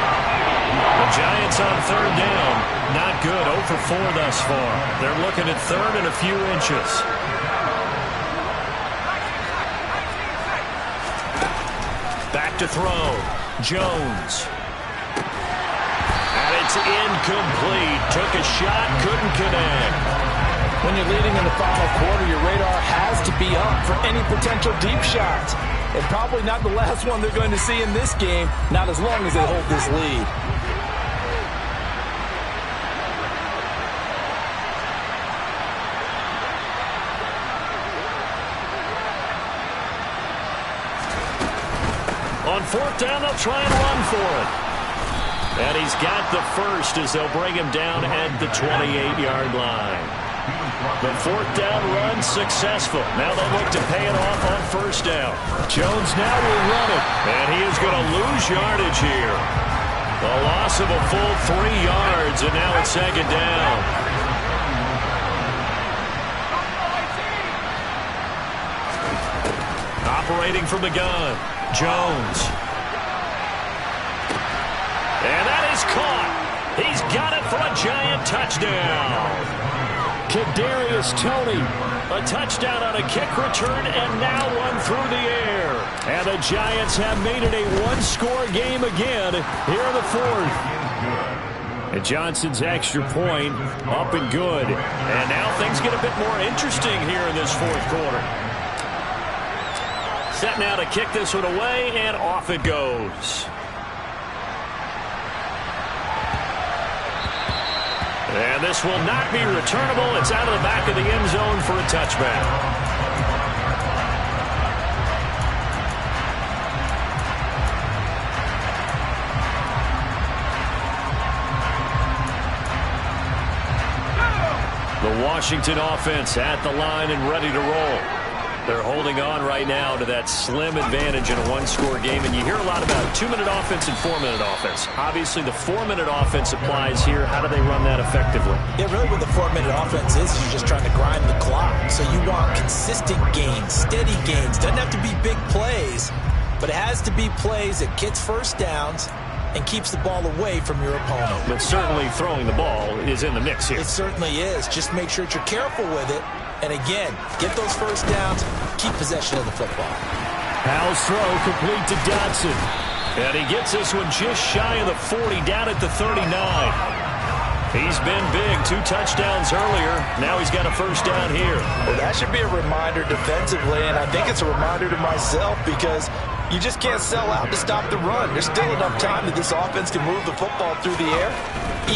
The Giants on third down. Not good. 0 for 4 thus far. They're looking at third and a few inches. Back to throw. Jones. And it's incomplete. Took a shot. Couldn't connect. When you're leading in the final quarter, your radar has to be up for any potential deep shots. And probably not the last one they're going to see in this game, not as long as they hold this lead. On fourth down, they'll try and run for it. And he's got the first as they'll bring him down at the 28-yard line. The fourth down run successful. Now they'll look to pay it off on first down. Jones now will run it. And he is going to lose yardage here. A loss of a full 3 yards, and now it's second down. Operating from the gun, Jones. And that is caught. He's got it for a Giant touchdown. Kadarius Toney, a touchdown on a kick return, and now one through the air. And the Giants have made it a one-score game again here in the fourth. And Johnson's extra point up and good. And now things get a bit more interesting here in this fourth quarter. Set now to kick this one away, and off it goes. And this will not be returnable. It's out of the back of the end zone for a touchback. The Washington offense at the line and ready to roll. They're holding on right now to that slim advantage in a one-score game. And you hear a lot about 2-minute offense and 4-minute offense. Obviously, the 4-minute offense applies here. How do they run that effectively? Yeah, really what the 4-minute offense is you're just trying to grind the clock. So you want consistent gains, steady gains. Doesn't have to be big plays, but it has to be plays that gets first downs and keeps the ball away from your opponent. But certainly throwing the ball is in the mix here. It certainly is. Just make sure that you're careful with it. And again, get those first downs, keep possession of the football. Powell's throw complete to Dotson. And he gets this one just shy of the 40, down at the 39. He's been big, 2 touchdowns earlier. Now he's got a first down here. Well, that should be a reminder defensively, and I think it's a reminder to myself because you just can't sell out to stop the run. There's still enough time that this offense can move the football through the air,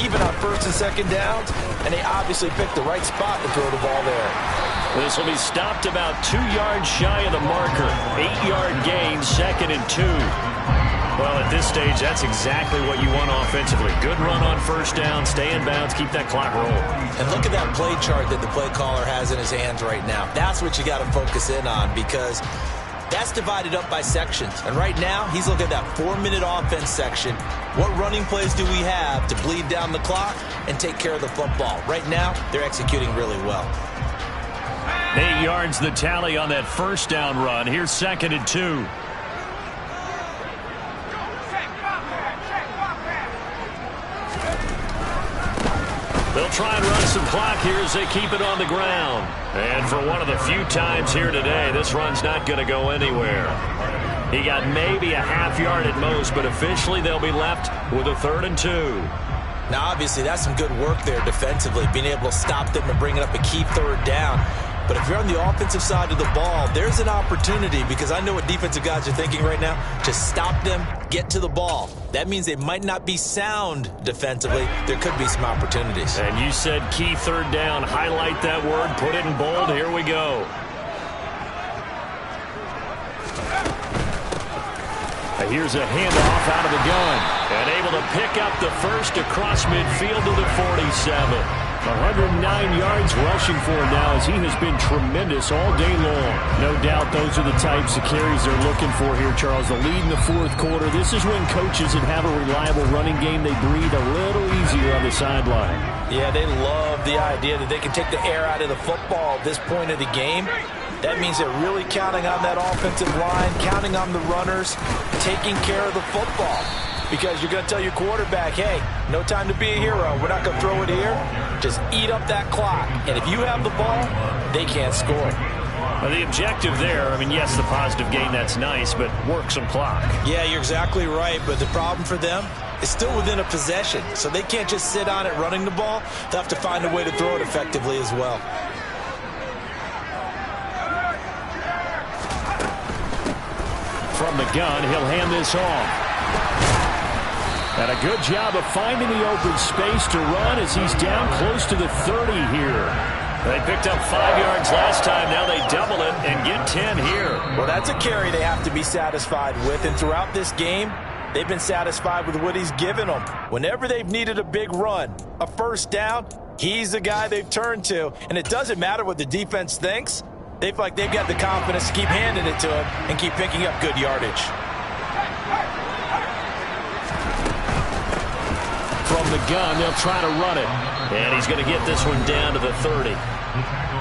even on first and second downs, and they obviously picked the right spot to throw the ball there. This will be stopped about 2 yards shy of the marker. 8-yard gain, 2nd and 2. Well, at this stage, that's exactly what you want offensively. Good run on first down, stay in bounds, keep that clock rolling. And look at that play chart that the play caller has in his hands right now. That's what you got to focus in on, because that's divided up by sections. And right now, he's looking at that 4-minute offense section. What running plays do we have to bleed down the clock and take care of the football? Right now, they're executing really well. 8 yards the tally on that first down run. Here's 2nd and 2. They'll try and run some clock here as they keep it on the ground. And for one of the few times here today, this run's not going to go anywhere. He got maybe a half yard at most, but officially they'll be left with a 3rd and 2. Now, obviously, that's some good work there defensively, being able to stop them and bring it up a key 3rd down. But if you're on the offensive side of the ball, there's an opportunity, because I know what defensive guys are thinking right now, to stop them, get to the ball. That means they might not be sound defensively. There could be some opportunities. And you said key 3rd down. Highlight that word, put it in bold. Here we go. Here's a handoff out of the gun. And able to pick up the first across midfield to the 47. 109 yards rushing for him now, as he has been tremendous all day long. No doubt those are the types of carries they're looking for here, Charles. The lead in the 4th quarter. This is when coaches that have a reliable running game, they breathe a little easier on the sideline. Yeah, they love the idea that they can take the air out of the football at this point of the game. That means they're really counting on that offensive line, counting on the runners, taking care of the football. Because you're going to tell your quarterback, hey, no time to be a hero. We're not going to throw it here. Just eat up that clock. And if you have the ball, they can't score. Well, the objective there, I mean, yes, the positive gain, that's nice, but work some clock. Yeah, you're exactly right. But the problem for them is still within a possession. So they can't just sit on it running the ball. They'll have to find a way to throw it effectively as well. From the gun, he'll hand this off. And a good job of finding the open space to run as he's down close to the 30 here. They picked up 5 yards last time. Now they double it and get 10 here. Well, that's a carry they have to be satisfied with. And throughout this game, they've been satisfied with what he's given them. Whenever they've needed a big run, a first down, he's the guy they've turned to. And it doesn't matter what the defense thinks. They've got the confidence to keep handing it to him and keep picking up good yardage. From the gun, they'll try to run it. And he's going to get this one down to the 30.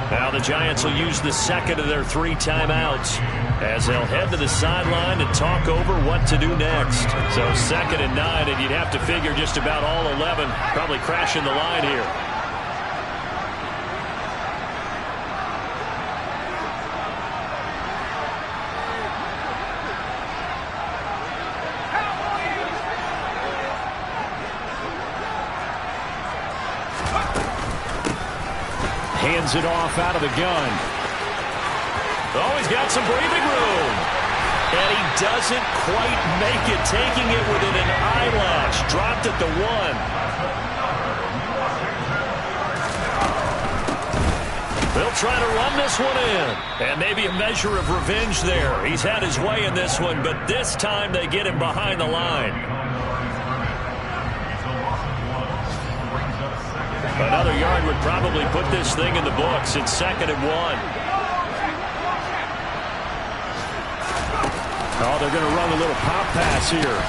Now the Giants will use the 2nd of their 3 timeouts as they'll head to the sideline and talk over what to do next. So 2nd and 9, and you'd have to figure just about all 11 probably crashing the line here. Hands it off out of the gun. Oh, he's got some breathing room. And he doesn't quite make it, taking it within an eyelash. Dropped at the 1. They'll try to run this one in. And maybe a measure of revenge there. He's had his way in this one, but this time they get him behind the line. Another yard would probably put this thing in the books. It's 2nd and 1. Oh, they're going to run a little pop pass here.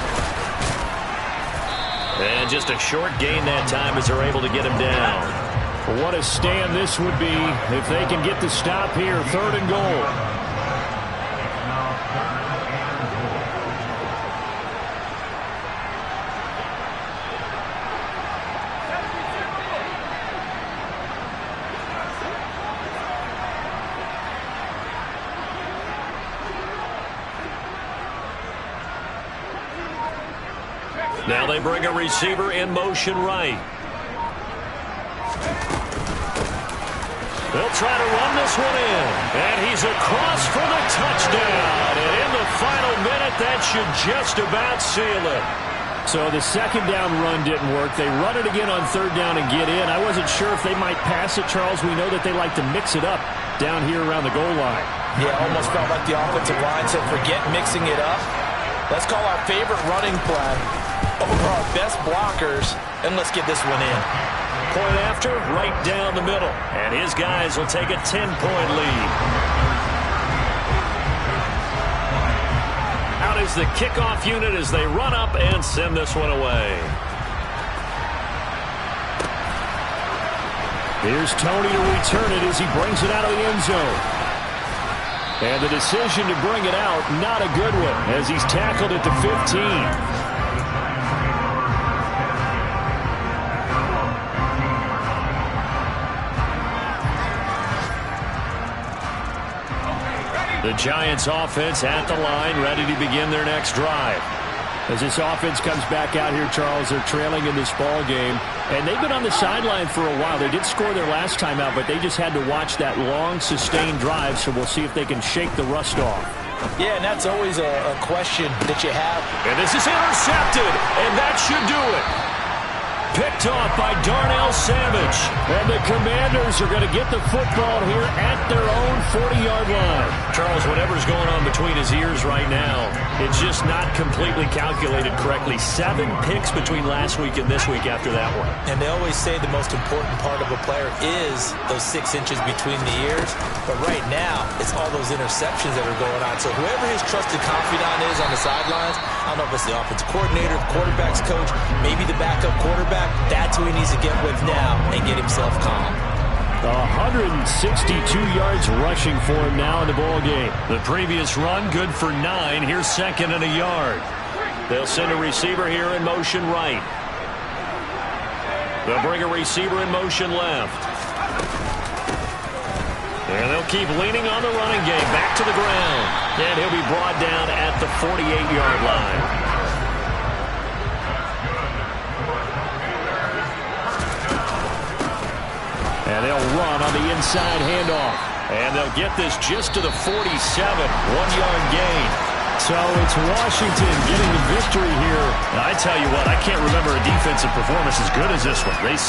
And just a short gain that time as they're able to get him down. What a stand this would be if they can get the stop here. 3rd and goal. Now they bring a receiver in motion right. They'll try to run this one in. And he's across for the touchdown. And in the final minute, that should just about seal it. So the 2nd down run didn't work. They run it again on 3rd down and get in. I wasn't sure if they might pass it, Charles. We know that they like to mix it up. down here around the goal line. Yeah, almost felt like the offensive line said, forget mixing it up. Let's call our favorite running play over our best blockers, and let's get this one in. Point after, right down the middle. And his guys will take a 10-point lead. Out is the kickoff unit as they run up and send this one away. Here's Tony to return it as he brings it out of the end zone. And the decision to bring it out, not a good one, as he's tackled at the 15. The Giants offense at the line, ready to begin their next drive. As this offense comes back out here, Charles, they're trailing in this ball game, and they've been on the sideline for a while. They did score their last time out, but they just had to watch that long, sustained drive, so we'll see if they can shake the rust off. Yeah, and that's always a question that you have. And this is intercepted, and that should do it. Picked off by Darnell Savage. And the Commanders are going to get the football here at their own 40-yard line. Charles, whatever's going on between his ears right now, it's just not completely calculated correctly. 7 picks between last week and this week after that one. And they always say the most important part of a player is those 6 inches between the ears. But right now, it's all those interceptions that are going on. So whoever his trusted confidant is on the sidelines, I don't know if it's the offensive coordinator, the quarterback's coach, maybe the backup quarterback, that's who he needs to get with now and get himself calm. 162 yards rushing for him now in the ball game. The previous run, good for 9. Here's 2nd and a yard. They'll send a receiver here in motion right. They'll bring a receiver in motion left. And they'll keep leaning on the running game. Back to the ground. And he'll be brought down at the 48-yard line. And they'll run on the inside handoff. And they'll get this just to the 47. 1-yard gain. So it's Washington getting the victory here. Now, I tell you what, I can't remember a defensive performance as good as this one. They